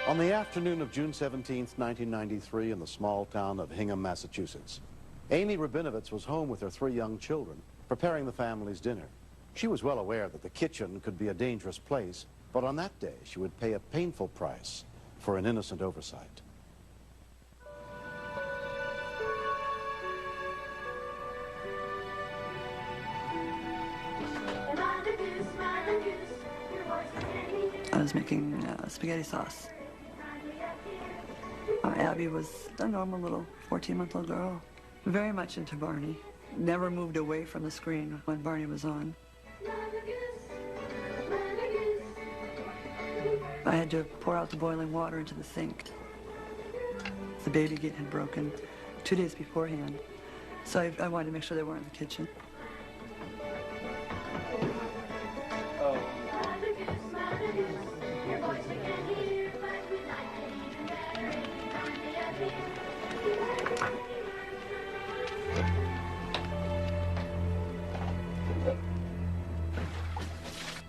On the afternoon of June 17th, 1993, in the small town of Hingham, Massachusetts, Amy Rabinovitz was home with her 3 young children, preparing the family's dinner. She was well aware that the kitchen could be a dangerous place, but on that day, she would pay a painful price for an innocent oversight. I was making spaghetti sauce. Abby was a normal little 14-month-old girl, very much into Barney. Never moved away from the screen when Barney was on. I had to pour out the boiling water into the sink. The baby gate had broken 2 days beforehand, so I wanted to make sure they weren't in the kitchen.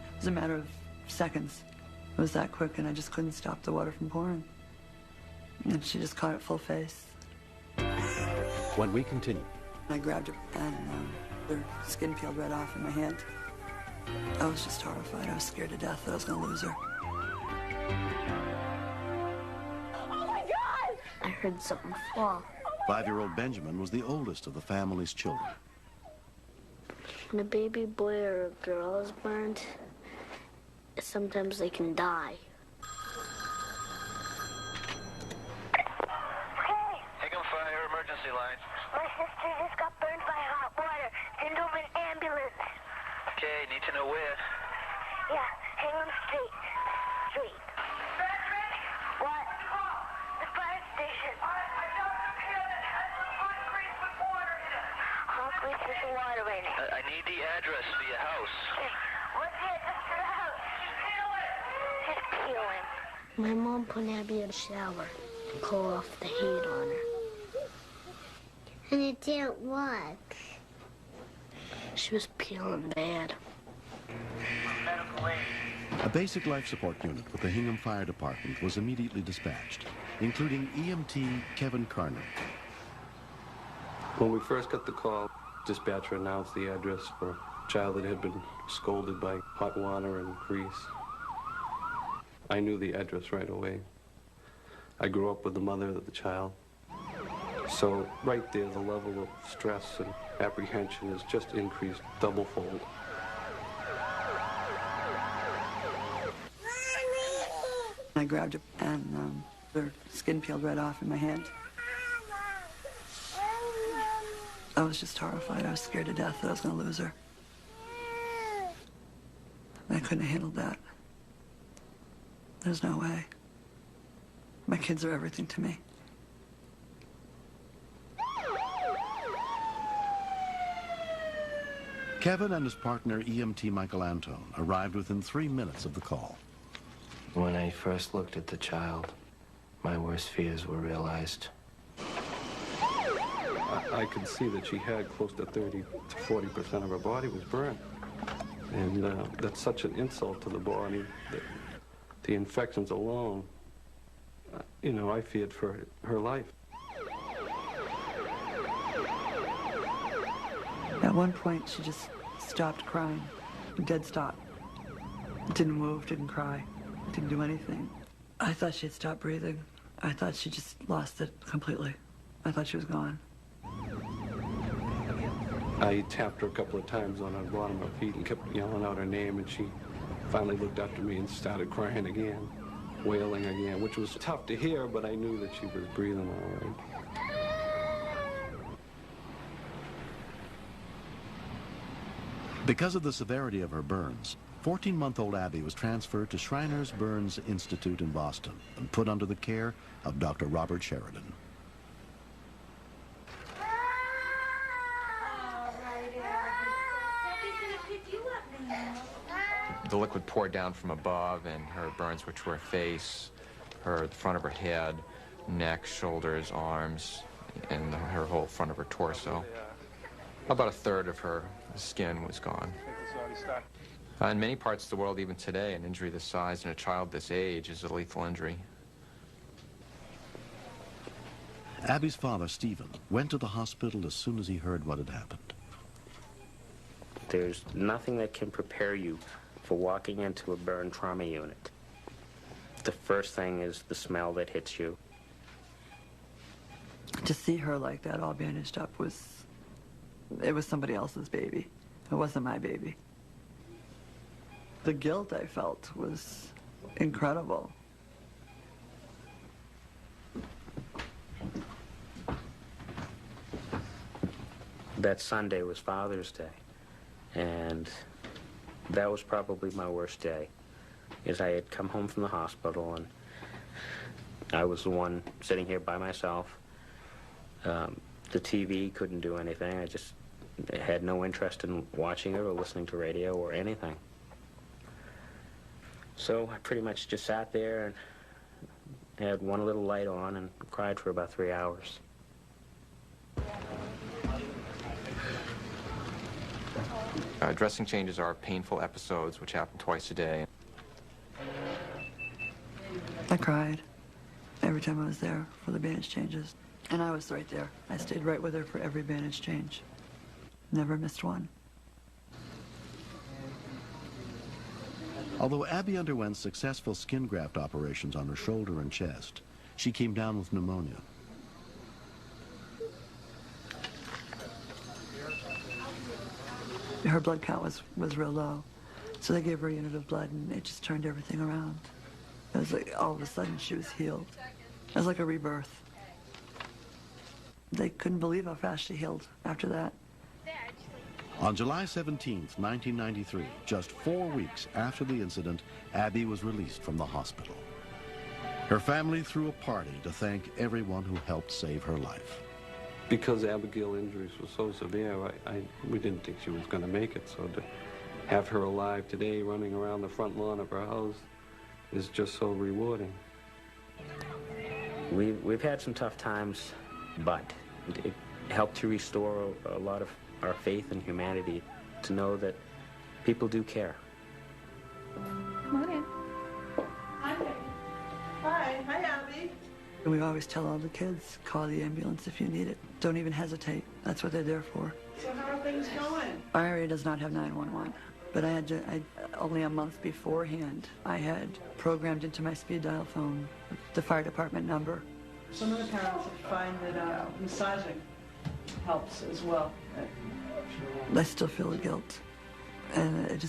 It was a matter of seconds. It was that quick, and I just couldn't stop the water from pouring. And she just caught it full face. When we continue. I grabbed her, and her skin peeled right off in my hand. I was just horrified. I was scared to death that I was going to lose her. Oh, my God! I heard something fall. 5-year-old Benjamin was the oldest of the family's children. When a baby boy or a girl is burned, sometimes they can die. Hingham Fire emergency line. My sister just got burned by hot water. Send over an ambulance. Okay, need to know where. Yeah, Hingham Street. What? The fire station. Concrete with water in it. I need the address for your house. Okay, what's the address for the house? Just peel him. My mom put Abby in the shower and cool off the heat on her. And it didn't work. She was peeling bad. Medical aid. A basic life support unit with the Hingham Fire Department was immediately dispatched, including EMT Kevin Carner. When we first got the call, dispatcher announced the address for a child that had been scalded by hot water and grease. I knew the address right away. I grew up with the mother of the child. So right there, the level of stress and apprehension has just increased double-fold. I grabbed her, and her skin peeled right off in my hand. I was just horrified. I was scared to death that I was going to lose her. I couldn't have handled that. There's no way. My kids are everything to me. Kevin and his partner, EMT Michael Antone, arrived within 3 minutes of the call. When I first looked at the child, my worst fears were realized. I could see that she had close to 30 to 40% of her body was burned. And that's such an insult to the body that the infections alone, you know, I feared for her life. At one point, she just stopped crying. Dead stop. Didn't move, didn't cry, didn't do anything. I thought she had stopped breathing. I thought she just lost it completely. I thought she was gone. I tapped her a couple of times on her bottom of her feet and kept yelling out her name, and she finally looked up to me and started crying again, wailing again, which was tough to hear, but I knew that she was breathing all right. Because of the severity of her burns, 14-month-old Abby was transferred to Shriners Burns Institute in Boston and put under the care of Dr. Robert Sheridan. The liquid poured down from above, and her burns were to her face, the front of her head, neck, shoulders, arms, and her whole front of her torso. About a third of her skin was gone. In many parts of the world, even today, an injury this size in a child this age is a lethal injury. Abby's father, Stephen, went to the hospital as soon as he heard what had happened. There's nothing that can prepare you for walking into a burn trauma unit. The first thing is the smell that hits you. To see her like that, all bandaged up, it was somebody else's baby. It wasn't my baby. The guilt I felt was incredible. That Sunday was Father's Day, and that was probably my worst day, is I had come home from the hospital, and I was the one sitting here by myself. The TV couldn't do anything. I just had no interest in watching it or listening to radio or anything. So I pretty much just sat there and had one little light on and cried for about 3 hours. Dressing changes are painful episodes which happen twice a day. I cried every time I was there for the bandage changes. And I was right there. I stayed right with her for every bandage change. Never missed one. Although Abby underwent successful skin graft operations on her shoulder and chest, she came down with pneumonia. Her blood count was real low, so they gave her a unit of blood, and it just turned everything around. It was like all of a sudden she was healed. It was like a rebirth. They couldn't believe how fast she healed after that. On July 17th, 1993, just 4 weeks after the incident, Abby was released from the hospital. Her family threw a party to thank everyone who helped save her life. Because Abigail's injuries were so severe, we didn't think she was going to make it. So to have her alive today, running around the front lawn of her house, is just so rewarding. We've had some tough times, but it helped to restore a lot of our faith in humanity, to know that people do care. Come on in. Hi. Hi. Hi, Abby. We always tell all the kids, call the ambulance if you need it. Don't even hesitate. That's what they're there for. So how are things going? Our area does not have 911, but only a month beforehand, I had programmed into my speed dial phone the fire department number. Some of the parents find that massaging helps as well. I still feel the guilt, and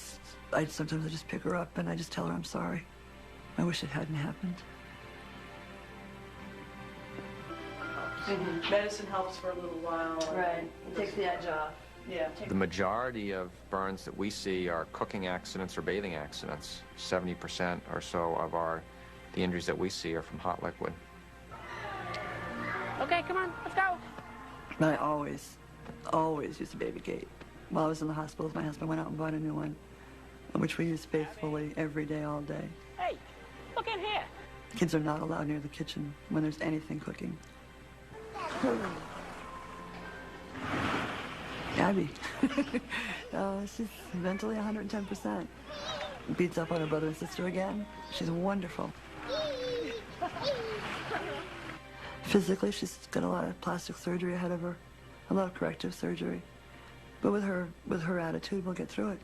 sometimes I just pick her up and I just tell her I'm sorry. I wish it hadn't happened. Mm-hmm. Medicine helps for a little while. Right. It takes the edge off. Yeah. The majority of burns that we see are cooking accidents or bathing accidents. 70% or so of the injuries that we see are from hot liquid. Okay, come on, let's go. I always used a baby gate. While I was in the hospital, my husband went out and bought a new one, which we use faithfully every day, all day. Hey, look in here. Kids are not allowed near the kitchen when there's anything cooking. Abby. She's mentally 110%. Beats up on her brother and sister again. She's wonderful. Physically, she's got a lot of plastic surgery ahead of her, a lot of corrective surgery. But with her attitude, we'll get through it.